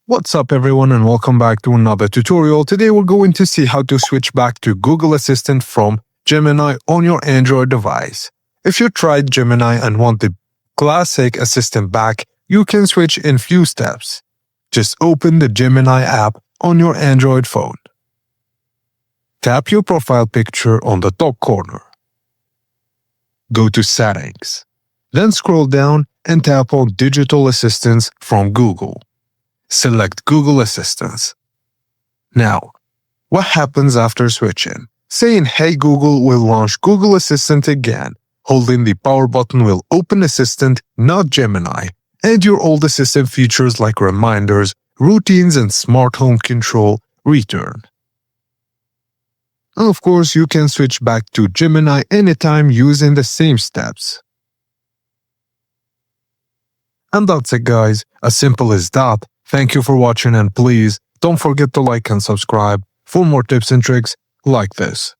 What's up everyone and welcome back to another tutorial. Today we're going to see how to switch back to Google Assistant from Gemini on your Android device. If you tried Gemini and want the classic Assistant back, you can switch in few steps. Just open the Gemini app on your Android phone. Tap your profile picture on the top corner. Go to Settings. Then scroll down and tap on Digital Assistants from Google. Select Google Assistants. Now, what happens after switching? Saying Hey Google will launch Google Assistant again. Holding the power button will open Assistant, not Gemini, and your old Assistant features like reminders, routines, and smart home control return. Of course, you can switch back to Gemini anytime using the same steps. And that's it guys, as simple as that. Thank you for watching and please don't forget to like and subscribe for more tips and tricks like this.